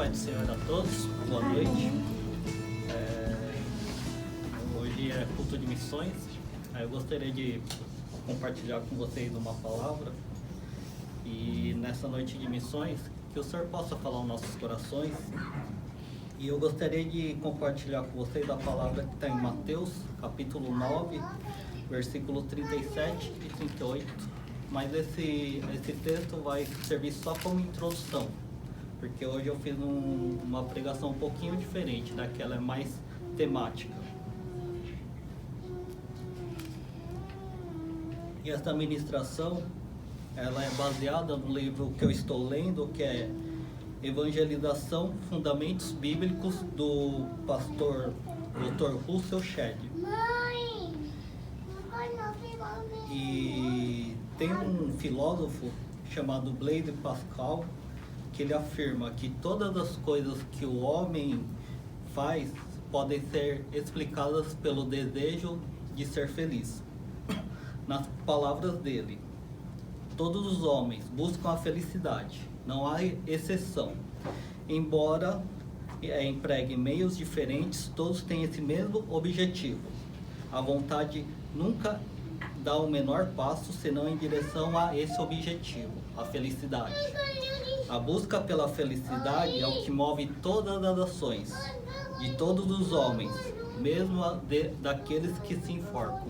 Pai do Senhor a todos, boa noite. Hoje é culto de missões. Eu gostaria de compartilhar com vocês uma palavra. E nessa noite de missões, que o Senhor possa falar aos nossos corações. E eu gostaria de compartilhar com vocês a palavra que está em Mateus, capítulo 9, versículo 37 e 38. Mas esse texto vai servir só como introdução, porque hoje eu fiz uma pregação um pouquinho diferente, daquela é mais temática. E esta ministração, ela é baseada no livro que eu estou lendo, que é Evangelização, Fundamentos Bíblicos, do pastor Dr. Russell Shedd. E tem um filósofo chamado Blaise Pascal, que ele afirma que todas as coisas que o homem faz podem ser explicadas pelo desejo de ser feliz. Nas palavras dele, todos os homens buscam a felicidade, não há exceção. Embora empreguem meios diferentes, todos têm esse mesmo objetivo. A vontade nunca dá o menor passo senão em direção a esse objetivo, a felicidade. A busca pela felicidade é o que move todas as ações de todos os homens, mesmo daqueles que se enforcam.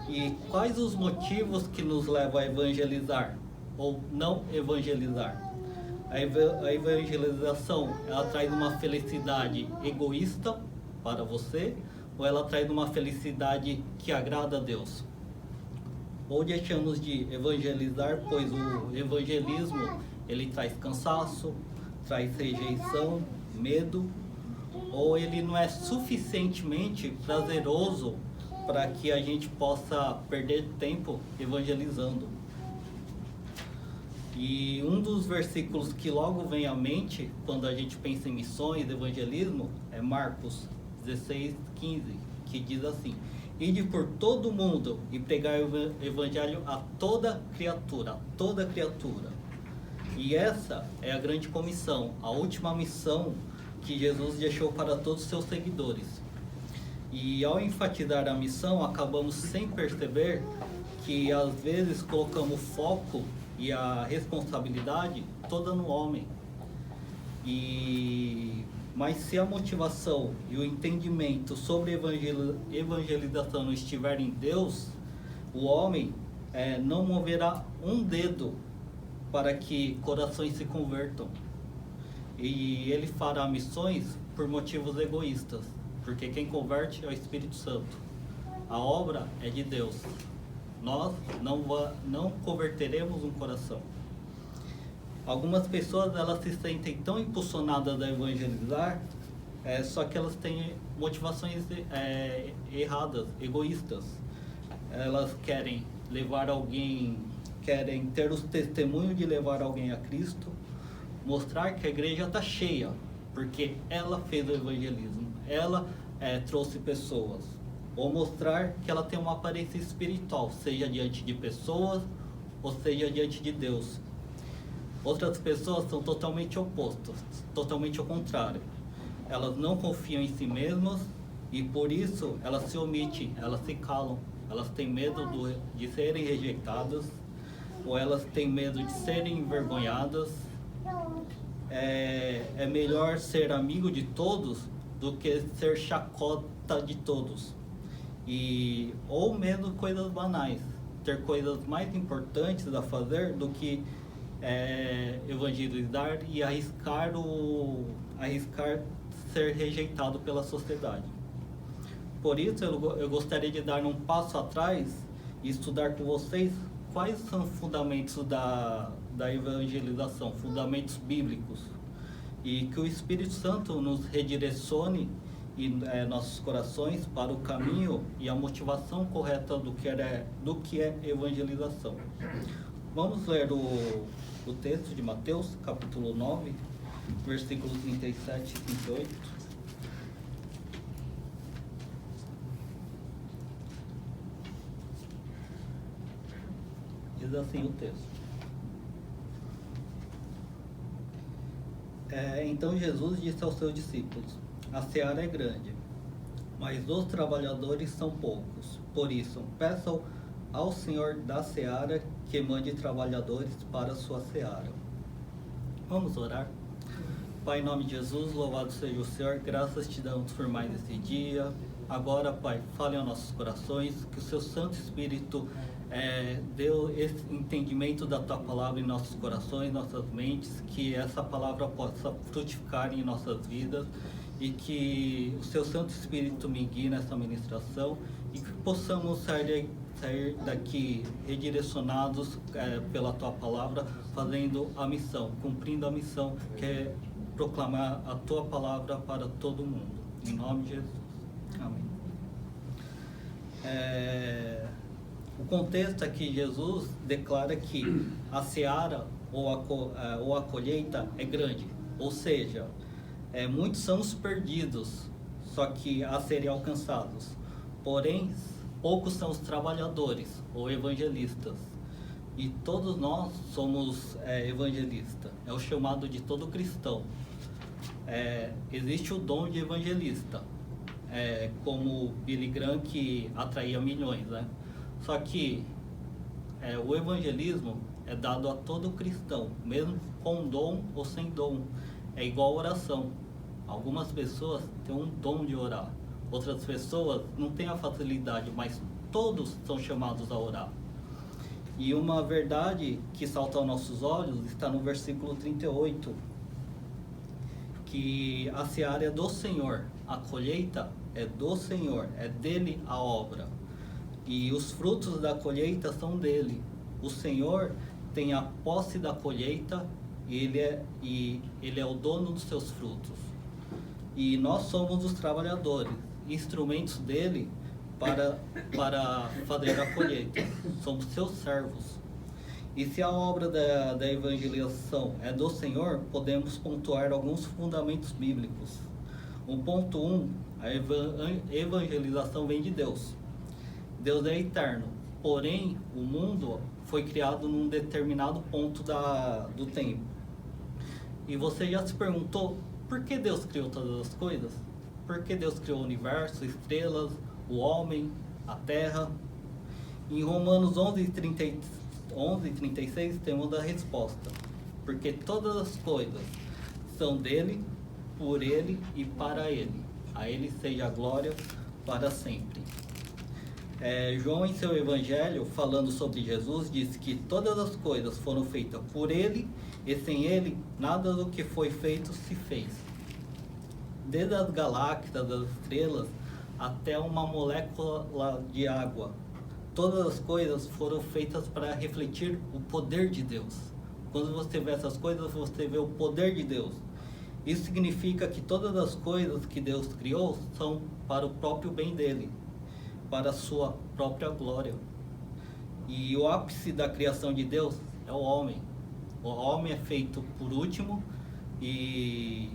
E quais os motivos que nos levam a evangelizar ou não evangelizar? A evangelização, ela traz uma felicidade egoísta para você, ou ela traz uma felicidade que agrada a Deus? Ou deixamos de evangelizar, pois o evangelismo ele traz cansaço, traz rejeição, medo, ou ele não é suficientemente prazeroso para que a gente possa perder tempo evangelizando. E um dos versículos que logo vem à mente quando a gente pensa em missões, evangelismo, é Marcos 16:15, que diz assim: ide por todo o mundo e pregai o evangelho a toda criatura, E essa é a grande comissão, a última missão que Jesus deixou para todos os seus seguidores. E ao enfatizar a missão, acabamos sem perceber que às vezes colocamos o foco e a responsabilidade toda no homem. Mas se a motivação e o entendimento sobre evangelização não estiver em Deus, o homem não moverá um dedo para que corações se convertam. E ele fará missões por motivos egoístas, porque quem converte é o Espírito Santo. A obra é de Deus. Nós não converteremos um coração. Algumas pessoas elas se sentem tão impulsionadas a evangelizar, só que elas têm motivações erradas, egoístas. Elas querem levar alguém, querem ter os testemunhos de levar alguém a Cristo, mostrar que a igreja está cheia, porque ela fez o evangelismo, ela trouxe pessoas, ou mostrar que ela tem uma aparência espiritual, seja diante de pessoas ou seja diante de Deus. Outras pessoas são totalmente opostas, totalmente ao contrário. Elas não confiam em si mesmas e por isso elas se omitem, elas se calam. Elas têm medo de serem rejeitadas, ou elas têm medo de serem envergonhadas. É melhor ser amigo de todos do que ser chacota de todos. Ou mesmo coisas banais, ter coisas mais importantes a fazer do que evangelizar e arriscar ser rejeitado pela sociedade. Por isso eu gostaria de dar um passo atrás e estudar com vocês quais são os fundamentos da evangelização, fundamentos bíblicos, e que o Espírito Santo nos redirecione nossos corações para o caminho e a motivação correta do que é evangelização. Vamos ler o texto de Mateus, capítulo 9, versículos 37 e 38. Diz assim o texto: Então Jesus disse aos seus discípulos: a seara é grande, mas os trabalhadores são poucos. Por isso, peçam ao Senhor da seara que mande trabalhadores para a sua seara. Vamos orar? Pai, em nome de Jesus, louvado seja o Senhor, graças te damos por mais esse dia. Agora, Pai, fale aos nossos corações, que o seu Santo Espírito dê esse entendimento da tua palavra em nossos corações, nossas mentes, que essa palavra possa frutificar em nossas vidas e que o seu Santo Espírito me guie nessa ministração e que possamos sair daqui redirecionados pela tua palavra, fazendo a missão, cumprindo a missão que é proclamar a tua palavra para todo mundo. Em nome de Jesus. Amém. O contexto aqui, Jesus declara que a seara ou a colheita é grande, ou seja, muitos são os perdidos, só que a serem alcançados. Porém, poucos são os trabalhadores ou evangelistas. E todos nós somos evangelistas. É o chamado de todo cristão. Existe o dom de evangelista, como Billy Graham, que atraía milhões, né? Só que o evangelismo é dado a todo cristão, mesmo com dom ou sem dom. É igual a oração. Algumas pessoas têm um dom de orar, outras pessoas não têm a facilidade, mas todos são chamados a orar. E uma verdade que salta aos nossos olhos está no versículo 38, que a seara é do Senhor, a colheita é do Senhor, é dele a obra. E os frutos da colheita são dele. O Senhor tem a posse da colheita e ele é o dono dos seus frutos. E nós somos os trabalhadores, instrumentos dele para fazer a colheita. Somos seus servos. E se a obra da evangelização é do Senhor, podemos pontuar alguns fundamentos bíblicos. O ponto 1, a evangelização vem de Deus. Deus é eterno, porém o mundo foi criado num determinado ponto do tempo. E você já se perguntou por que Deus criou todas as coisas? Por que Deus criou o universo, estrelas, o homem, a terra? Em Romanos 11:36 temos a resposta. Porque todas as coisas são dele, por ele e para ele. A ele seja a glória para sempre. João, em seu evangelho, falando sobre Jesus, disse que todas as coisas foram feitas por ele e sem ele nada do que foi feito se fez. Desde as galáxias, das estrelas, até uma molécula de água. Todas as coisas foram feitas para refletir o poder de Deus. Quando você vê essas coisas, você vê o poder de Deus. Isso significa que todas as coisas que Deus criou são para o próprio bem dele, para a sua própria glória. E o ápice da criação de Deus é o homem. O homem é feito por último e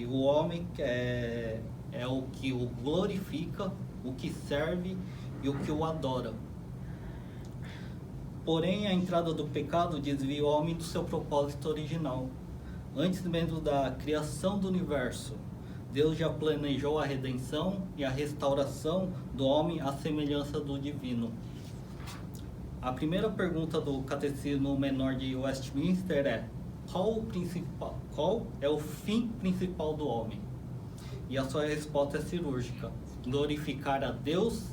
o homem é o que o glorifica, o que serve e o que o adora. Porém, a entrada do pecado desvia o homem do seu propósito original. Antes mesmo da criação do universo, Deus já planejou a redenção e a restauração do homem à semelhança do divino. A primeira pergunta do Catecismo Menor de Westminster é: qual é o fim principal do homem? E a sua resposta é cirúrgica: glorificar a Deus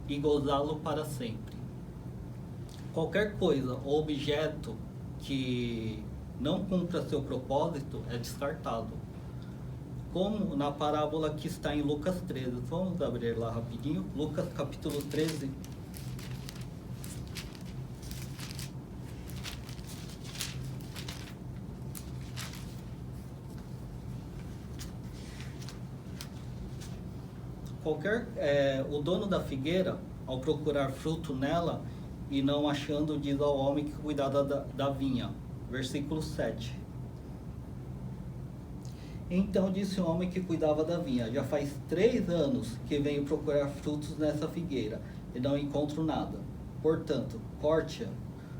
e gozá-lo para sempre. Qualquer coisa ou objeto que não cumpra seu propósito é descartado. Como na parábola que está em Lucas 13. Vamos abrir lá rapidinho. Lucas capítulo 13. O dono da figueira, ao procurar fruto nela e não achando, diz ao homem que cuidava da vinha. Versículo 7. Então disse o homem que cuidava da vinha: já faz 3 anos que venho procurar frutos nessa figueira e não encontro nada. Portanto, corte-a,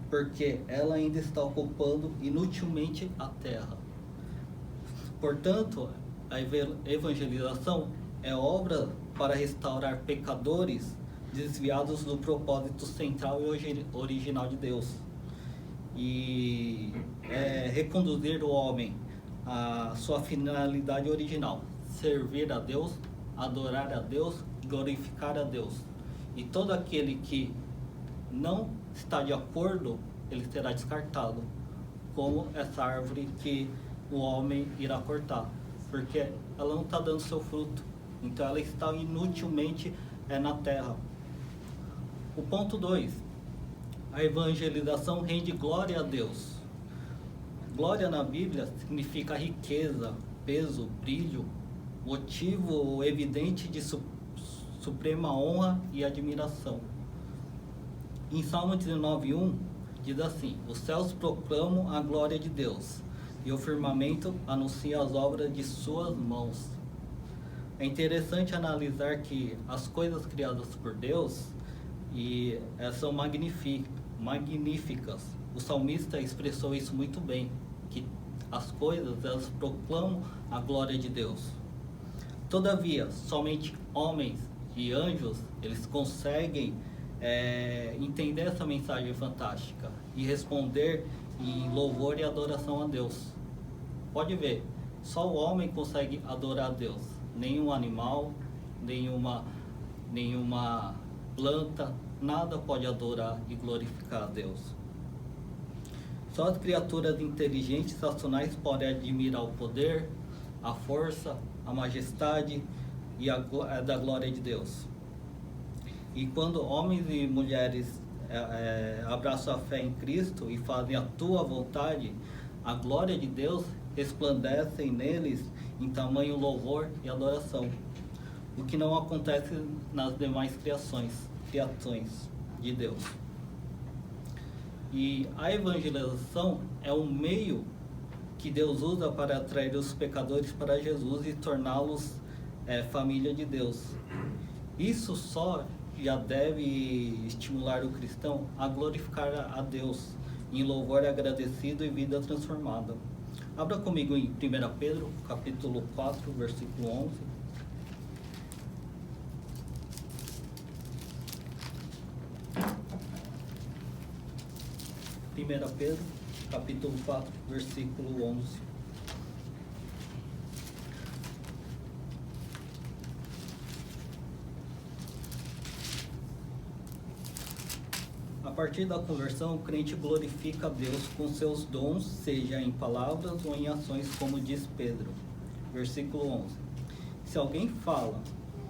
porque ela ainda está ocupando inutilmente a terra. Portanto, a evangelização é obra para restaurar pecadores desviados do propósito central e original de Deus. E reconduzir o homem à sua finalidade original: servir a Deus, adorar a Deus, glorificar a Deus. E todo aquele que não está de acordo, ele será descartado, como essa árvore que o homem irá cortar, porque ela não está dando seu fruto, então ela está inutilmente na terra. O ponto 2, a evangelização rende glória a Deus. Glória na Bíblia significa riqueza, peso, brilho, motivo evidente de suprema honra e admiração. Em Salmo 19:1 diz assim: os céus proclamam a glória de Deus, e o firmamento anuncia as obras de suas mãos. É interessante analisar que as coisas criadas por Deus são magníficas. O salmista expressou isso muito bem, que as coisas, elas proclamam a glória de Deus. Todavia, somente homens e anjos, eles conseguem entender essa mensagem fantástica e responder em louvor e adoração a Deus. Pode ver, só o homem consegue adorar a Deus, nenhum animal, nenhuma planta, nada pode adorar e glorificar a Deus. Só as criaturas inteligentes e racionais podem admirar o poder, a força, a majestade e da glória de Deus. E quando homens e mulheres abraçam a fé em Cristo e fazem a tua vontade, a glória de Deus resplandece neles em tamanho louvor e adoração, o que não acontece nas demais criações de Deus. E a evangelização é um meio que Deus usa para atrair os pecadores para Jesus e torná-los família de Deus. Isso só já deve estimular o cristão a glorificar a Deus em louvor agradecido e vida transformada. Abra comigo em 1 Pedro, capítulo 4, versículo 11. 1 Pedro, capítulo 4, versículo 11. A partir da conversão, o crente glorifica a Deus com seus dons, seja em palavras ou em ações, como diz Pedro. Versículo 11. Se alguém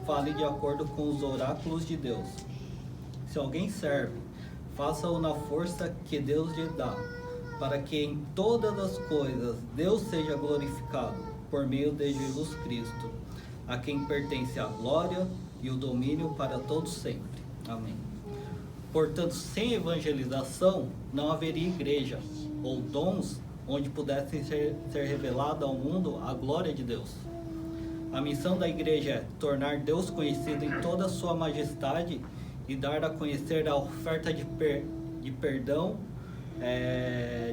fale de acordo com os oráculos de Deus. Se alguém serve, faça-o na força que Deus lhe dá, para que em todas as coisas Deus seja glorificado, por meio de Jesus Cristo, a quem pertence a glória e o domínio para todos sempre. Amém. Portanto, sem evangelização, não haveria igreja ou dons onde pudesse ser revelada ao mundo a glória de Deus. A missão da igreja é tornar Deus conhecido em toda a sua majestade e dar a conhecer a oferta de perdão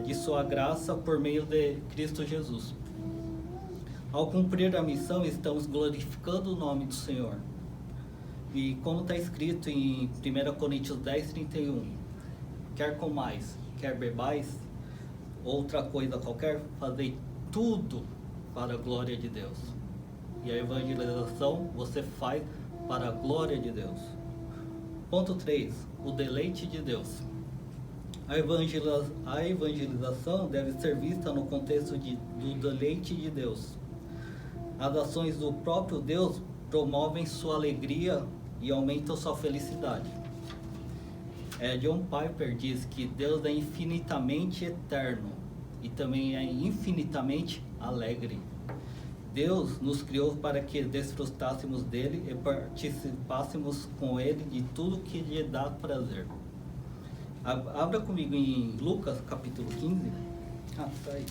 de sua graça por meio de Cristo Jesus. Ao cumprir a missão, estamos glorificando o nome do Senhor. E como está escrito em 1 Coríntios 10:31, quer comais, quer bebais, outra coisa qualquer, fazei tudo para a glória de Deus. E a evangelização você faz para a glória de Deus. Ponto 3, o deleite de Deus. A evangelização deve ser vista no contexto do deleite de Deus. As ações do próprio Deus promovem sua alegria e aumentam sua felicidade. John Piper diz que Deus é infinitamente eterno e também é infinitamente alegre. Deus nos criou para que desfrutássemos dele e participássemos com ele de tudo que lhe dá prazer. Abra comigo em Lucas capítulo 15. Tá aí.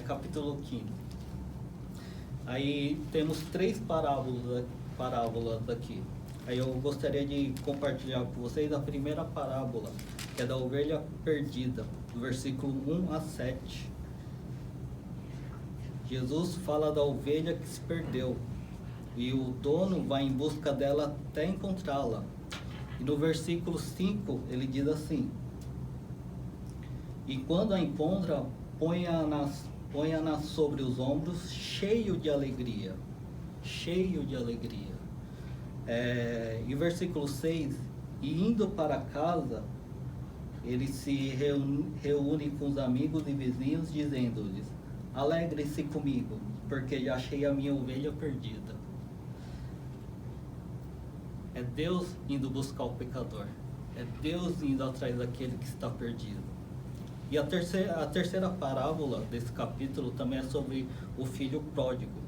Capítulo 15. Aí temos 3 parábolas aqui. Aí eu gostaria de compartilhar com vocês a primeira parábola, que é da ovelha perdida, do versículo 1 a 7. Jesus fala da ovelha que se perdeu e o dono vai em busca dela até encontrá-la. E no versículo 5 ele diz assim: e quando a encontra, ponha-na sobre os ombros, cheio de alegria. Cheio de alegria. E versículo 6, e indo para casa, ele se reúne com os amigos e vizinhos, dizendo-lhes: alegre-se comigo, porque já achei a minha ovelha perdida. É Deus indo buscar o pecador. É Deus indo atrás daquele que está perdido. E a terceira parábola desse capítulo também é sobre o filho pródigo.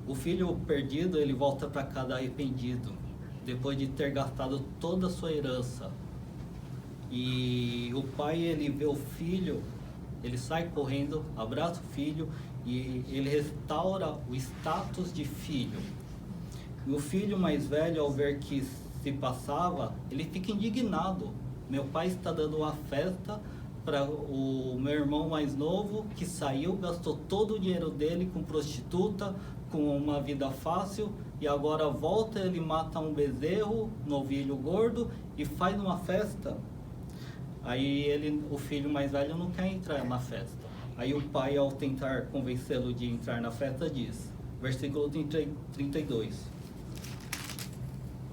O filho perdido, ele volta para casa arrependido, depois de ter gastado toda a sua herança. E o pai, ele vê o filho, ele sai correndo, abraça o filho e ele restaura o status de filho. E o filho mais velho, ao ver que se passava, ele fica indignado. Meu pai está dando uma festa para o meu irmão mais novo, que saiu, gastou todo o dinheiro dele com prostituta, com uma vida fácil, e agora volta, ele mata um bezerro, novilho gordo, e faz uma festa. Aí o filho mais velho não quer entrar na festa. Aí o pai, ao tentar convencê-lo de entrar na festa, diz, versículo 32: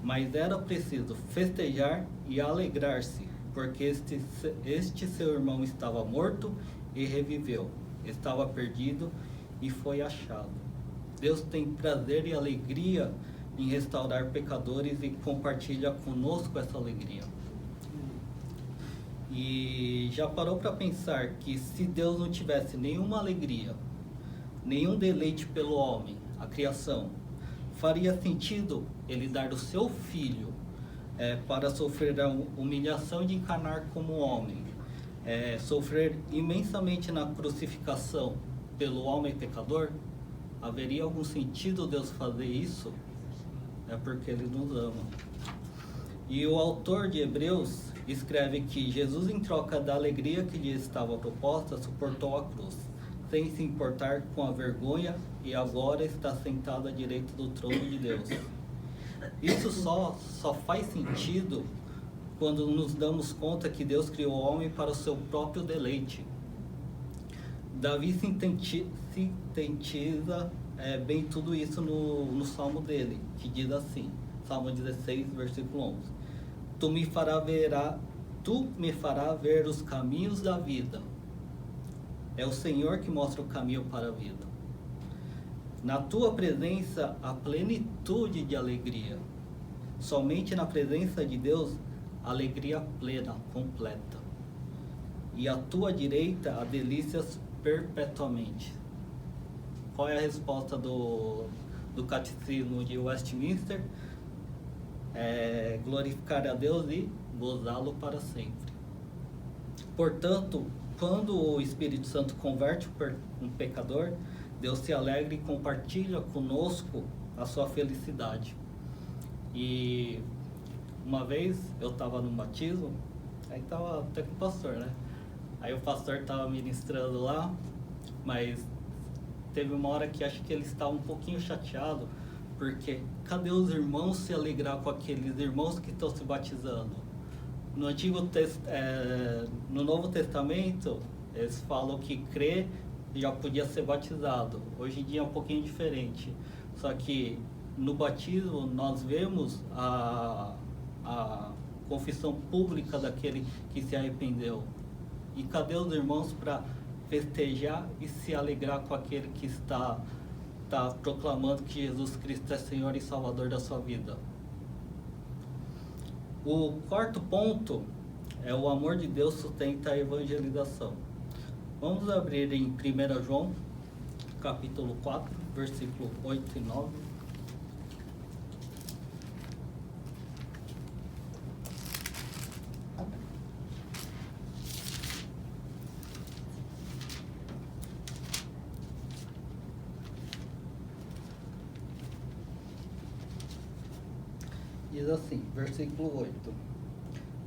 mas era preciso festejar e alegrar-se, porque este seu irmão estava morto e reviveu, estava perdido e foi achado. Deus tem prazer e alegria em restaurar pecadores e compartilha conosco essa alegria. E já parou para pensar que se Deus não tivesse nenhuma alegria, nenhum deleite pelo homem, a criação, faria sentido ele dar o seu filho para sofrer a humilhação de encarnar como homem, sofrer imensamente na crucificação pelo homem pecador? Haveria algum sentido Deus fazer isso? É porque Ele nos ama. E o autor de Hebreus escreve que Jesus, em troca da alegria que lhe estava proposta, suportou a cruz, sem se importar com a vergonha, e agora está sentado à direita do trono de Deus. Isso só faz sentido quando nos damos conta que Deus criou o homem para o seu próprio deleite. Davi sintetiza bem tudo isso no salmo dele, que diz assim, Salmo 16, versículo 11: Tu me farás ver os caminhos da vida. É o Senhor que mostra o caminho para a vida. Na tua presença há plenitude de alegria. Somente na presença de Deus, alegria plena, completa. E à tua direita há delícias perpetuamente. Qual é a resposta do catecismo de Westminster? Glorificar a Deus e gozá-lo para sempre. Portanto, quando o Espírito Santo converte um pecador, Deus se alegra e compartilha conosco a sua felicidade. E uma vez eu estava no batismo, aí estava até com o pastor, né? Aí o pastor estava ministrando lá, mas teve uma hora que acho que ele estava um pouquinho chateado, porque cadê os irmãos se alegrar com aqueles irmãos que estão se batizando? No Novo Testamento, eles falam que crer já podia ser batizado. Hoje em dia é um pouquinho diferente. Só que no batismo nós vemos a confissão pública daquele que se arrependeu. E cadê os irmãos para festejar e se alegrar com aquele que está proclamando que Jesus Cristo é Senhor e Salvador da sua vida? O quarto ponto é o amor de Deus sustenta a evangelização. Vamos abrir em 1 João, capítulo 4, versículo 8 e 9. Diz assim, versículo 8: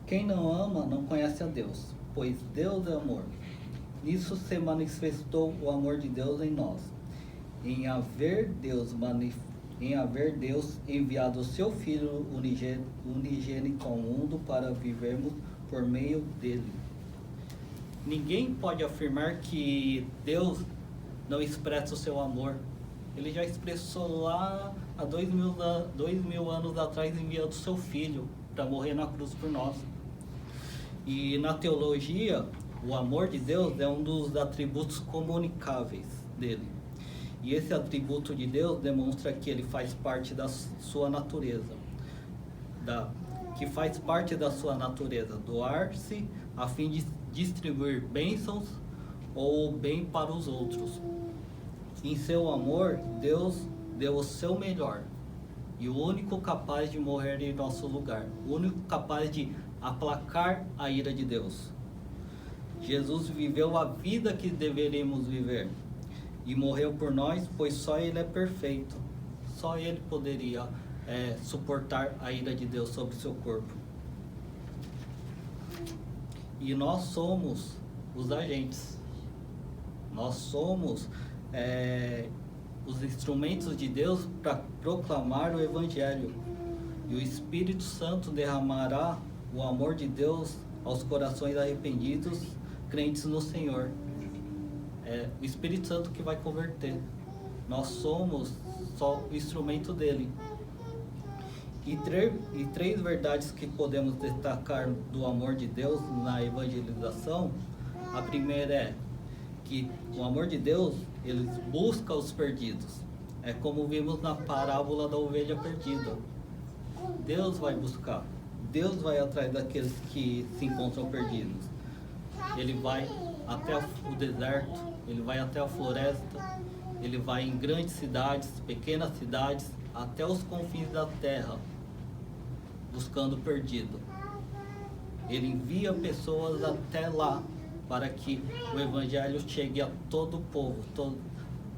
Quem não ama não conhece a Deus, pois Deus é amor. Nisso se manifestou o amor de Deus em nós, em haver Deus enviado o seu Filho unigênito ao mundo para vivermos por meio dele. Ninguém pode afirmar que Deus não expressa o seu amor. Ele já expressou lá há 2000 anos atrás, enviando o seu Filho para morrer na cruz por nós. E na teologia, o amor de Deus é um dos atributos comunicáveis dele. E esse atributo de Deus demonstra que ele faz parte da sua natureza, doar-se a fim de distribuir bênçãos ou bem para os outros. Em seu amor, Deus deu o seu melhor, e o único capaz de morrer em nosso lugar, o único capaz de aplacar a ira de Deus. Jesus viveu a vida que deveríamos viver e morreu por nós, pois só Ele é perfeito. Só Ele poderia suportar a ira de Deus sobre seu corpo. E nós somos os agentes. Nós somos os instrumentos de Deus para proclamar o Evangelho. E o Espírito Santo derramará o amor de Deus aos corações arrependidos, crentes no Senhor. É o Espírito Santo que vai converter. Nós somos só o instrumento dele. E três verdades que podemos destacar do amor de Deus na evangelização. A primeira é que o amor de Deus, ele busca os perdidos. É como vimos na parábola da ovelha perdida. Deus vai buscar. Deus vai atrás daqueles que se encontram perdidos. Ele vai até o deserto, ele vai até a floresta, ele vai em grandes cidades, pequenas cidades, até os confins da terra, buscando o perdido. Ele envia pessoas até lá, para que o Evangelho chegue a todo o povo,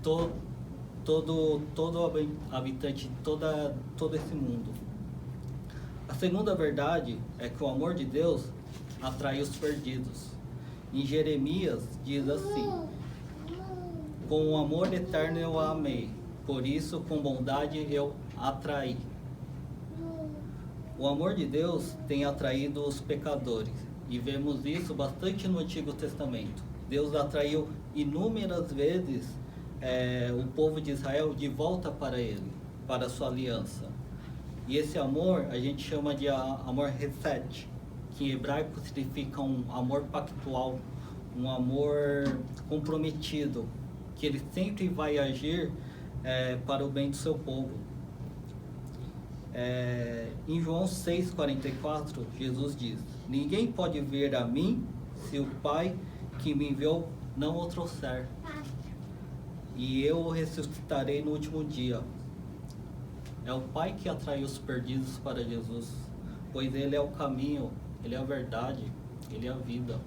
todo habitante de todo esse mundo. A segunda verdade é que o amor de Deus atrai os perdidos. Em Jeremias diz assim: com o amor eterno eu a amei, por isso com bondade eu atraí. O amor de Deus tem atraído os pecadores, e vemos isso bastante no Antigo Testamento. Deus atraiu inúmeras vezes o povo de Israel de volta para ele, para a sua aliança. E esse amor a gente chama de amor Hesed, que em hebraico significa um amor pactual, um amor comprometido, que ele sempre vai agir para o bem do seu povo. Em João 6,44, Jesus diz: ninguém pode vir a mim se o Pai que me enviou não o trouxer, e eu o ressuscitarei no último dia. É o Pai que atrai os perdidos para Jesus, pois Ele é o caminho, Ele é a verdade, Ele é a vida.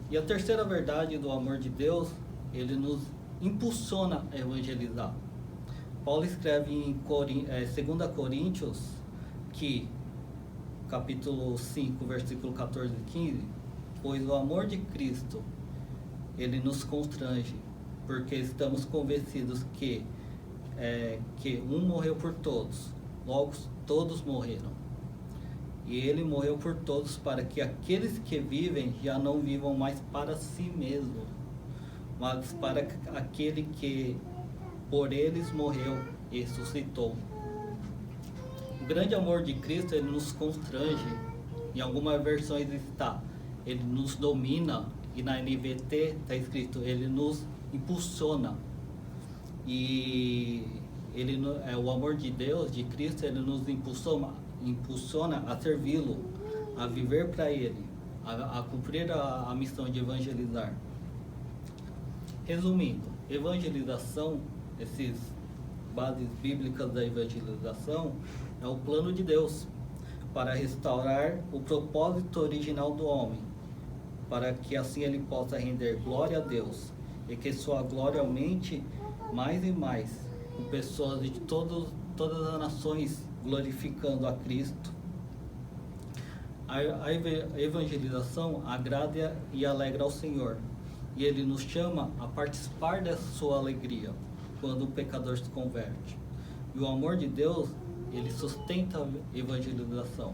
E a terceira verdade do amor de Deus, Ele nos impulsiona a evangelizar. Paulo escreve em 2 Coríntios, que, capítulo 5, versículo 14 e 15, pois o amor de Cristo, ele nos constrange, porque estamos convencidos que um morreu por todos, logo todos morreram. E ele morreu por todos para que aqueles que vivem já não vivam mais para si mesmos, mas para aquele que por eles morreu e ressuscitou. O grande amor de Cristo, ele nos constrange. Em algumas versões está: ele nos domina, e na NVT está escrito: ele nos impulsiona. E o amor de Deus, de Cristo, ele nos impulsiona a servi-lo, a viver para ele, a cumprir a missão de evangelizar. Resumindo, evangelização, essas bases bíblicas da evangelização, é o plano de Deus para restaurar o propósito original do homem, para que assim ele possa render glória a Deus, e que sua glória aumente mais e mais, com pessoas de todas as nações glorificando a Cristo. A evangelização agrada e alegra ao Senhor, e Ele nos chama a participar dessa sua alegria quando o pecador se converte. E o amor de Deus, ele sustenta a evangelização.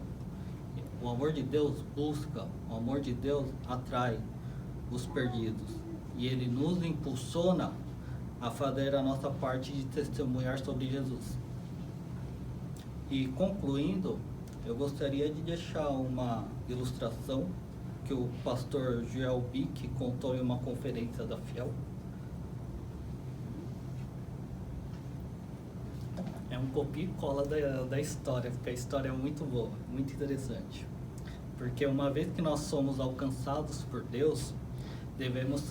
O amor de Deus busca, o amor de Deus atrai os perdidos. E Ele nos impulsiona a fazer a nossa parte de testemunhar sobre Jesus. E concluindo, eu gostaria de deixar uma ilustração que o pastor Joel Bick contou em uma conferência da Fiel. É um copia e cola da história, porque a história é muito boa, muito interessante. Porque uma vez que nós somos alcançados por Deus, devemos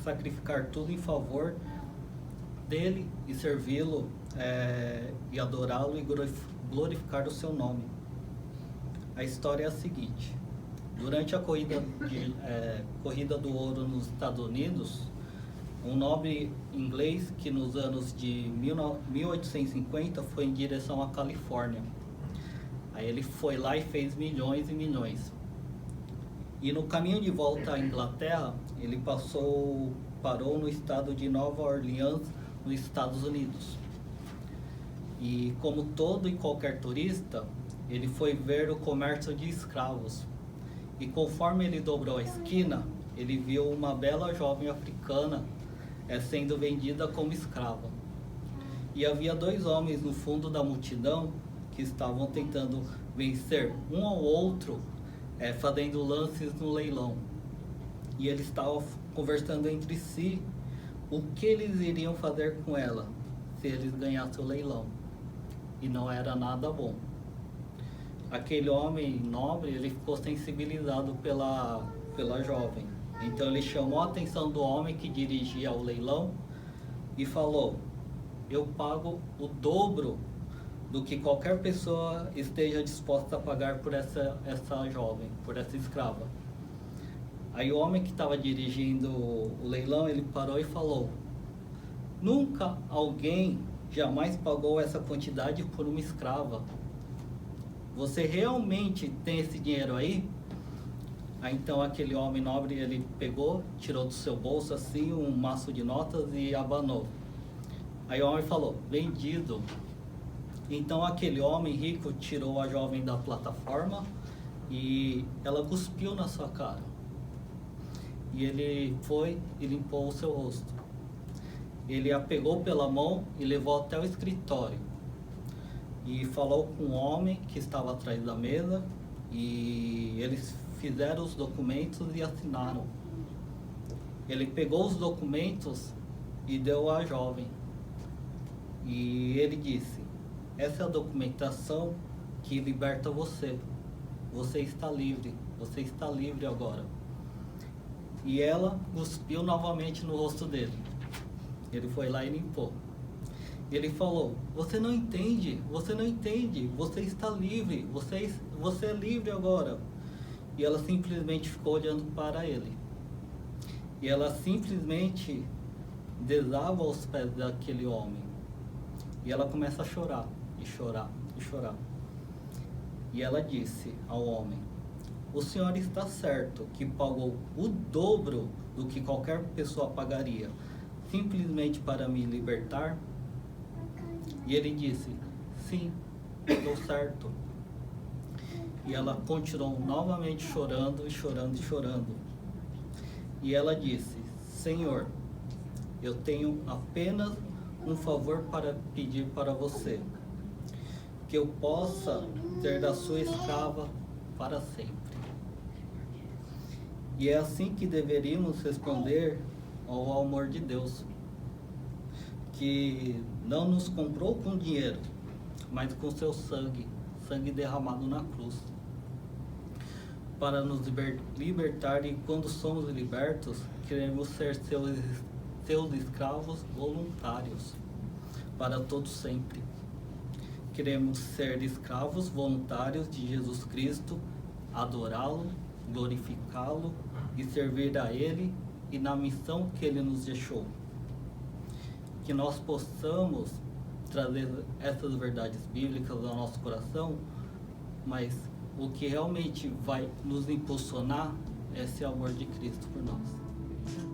sacrificar tudo em favor dele e servi-lo e adorá-lo e glorificar o seu nome. A história é a seguinte: durante a corrida do ouro nos Estados Unidos, um nobre inglês que nos anos de 1850 foi em direção à Califórnia. Aí ele foi lá e fez milhões e milhões. E no caminho de volta à Inglaterra, ele parou no estado de Nova Orleans, nos Estados Unidos. E como todo e qualquer turista, ele foi ver o comércio de escravos. E conforme ele dobrou a esquina, ele viu uma bela jovem africana sendo vendida como escrava. E havia 2 homens no fundo da multidão que estavam tentando vencer um ao outro, fazendo lances no leilão. E eles estavam conversando entre si o que eles iriam fazer com ela se eles ganhassem o leilão. E não era nada bom. Aquele homem nobre, ele ficou sensibilizado pela jovem. Então ele chamou a atenção do homem que dirigia o leilão e falou: eu pago o dobro do que qualquer pessoa esteja disposta a pagar por essa jovem, por essa escrava. Aí o homem que estava dirigindo o leilão, ele parou e falou: nunca alguém jamais pagou essa quantidade por uma escrava. Você realmente tem esse dinheiro aí? Aí então aquele homem nobre, ele pegou, tirou do seu bolso assim um maço de notas e abanou. Aí o homem falou: vendido. Então aquele homem rico tirou a jovem da plataforma e ela cuspiu na sua cara. E ele foi e limpou o seu rosto. Ele a pegou pela mão e levou até o escritório. E falou com o homem que estava atrás da mesa e eles fizeram os documentos e assinaram. Ele pegou os documentos e deu à jovem. E ele disse: essa é a documentação que liberta você. Você está livre. Você está livre agora. E ela cuspiu novamente no rosto dele. Ele foi lá e limpou. Ele falou: você não entende, você não entende, você está livre, você é livre agora. E ela simplesmente ficou olhando para ele. E ela simplesmente desaba aos pés daquele homem. E ela começa a chorar, e chorar, e chorar. E ela disse ao homem: o senhor está certo que pagou o dobro do que qualquer pessoa pagaria, simplesmente para me libertar? E ele disse: sim, estou certo. E ela continuou novamente chorando e chorando e chorando. E ela disse: Senhor, eu tenho apenas um favor para pedir para você, que eu possa ser da sua escrava para sempre. E é assim que deveríamos responder ao amor de Deus, que não nos comprou com dinheiro, mas com seu sangue, sangue derramado na cruz, para nos libertar. E quando somos libertos, queremos ser seus escravos voluntários para todo sempre. Queremos ser escravos voluntários de Jesus Cristo, adorá-lo, glorificá-lo e servir a Ele e na missão que Ele nos deixou. Que nós possamos trazer essas verdades bíblicas ao nosso coração, mas o que realmente vai nos impulsionar é esse amor de Cristo por nós.